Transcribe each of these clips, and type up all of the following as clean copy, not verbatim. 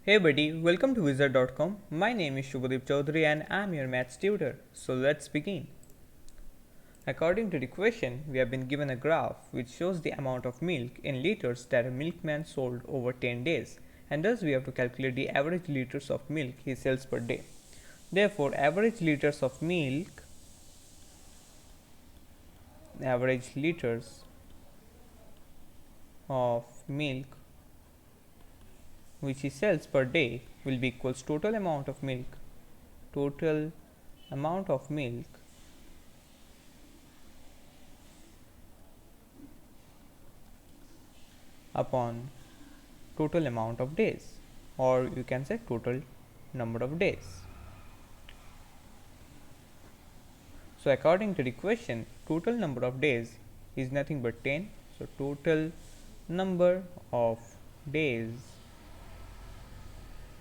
Hey buddy, welcome to Wizard.com. My name is Shubhadeep Chaudhary and I'm your maths tutor. So let's begin. According to the question, we have been given a graph which shows the amount of milk in liters that a milkman sold over 10 days, and thus we have to calculate the average liters of milk he sells per day. Therefore, average liters of milk which he sells per day will be equals total amount of milk upon total amount of days, or you can say total number of days. So according to the question, total number of days is nothing but 10. So total number of days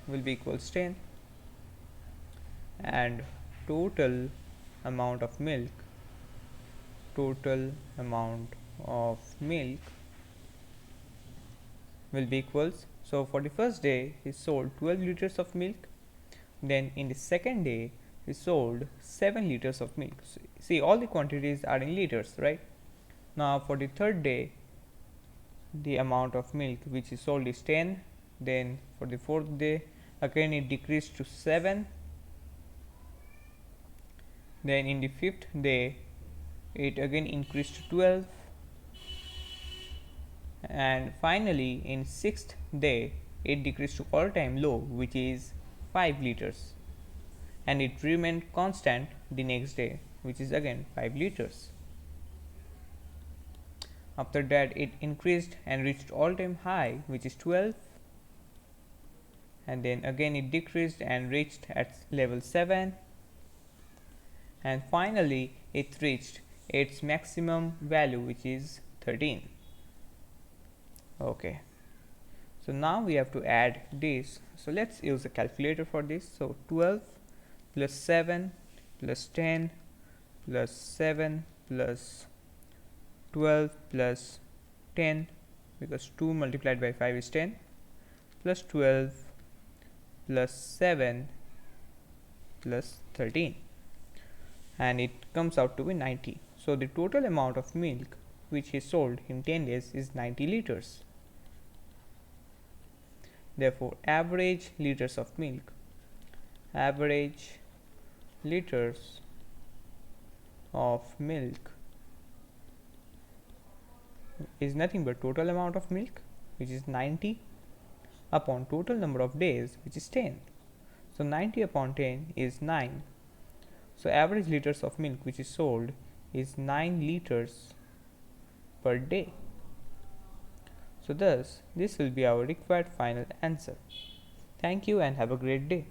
will be equals 10, and total amount of milk total amount of milk will be equals, so for the first day he sold 12 liters of milk, then in the second day he sold 7 liters of milk. So, see, all the quantities are in liters, right? Now for the third day the amount of milk which is sold is 10, then for the fourth day again it decreased to 7, then in the fifth day it again increased to 12, and finally in sixth day it decreased to all time low, which is 5 liters, and it remained constant the next day, which is again 5 liters. After that it increased and reached all time high, which is 12, and then again it decreased and reached at level 7, and finally it reached its maximum value, which is 13. Okay, so now we have to add this. So let's use a calculator for this. So 12 plus 7 plus 10 plus 7 plus 12 plus 10, because 2 multiplied by 5 is 10, plus 12 plus 7 plus 13, and it comes out to be 90. So the total amount of milk which he sold in 10 days is 90 liters. Therefore, average liters of milk is nothing but total amount of milk, which is 90, upon total number of days, which is 10. So 90 upon 10 is 9. So average liters of milk which is sold is 9 liters per day. So thus this will be our required final answer. Thank you and have a great day.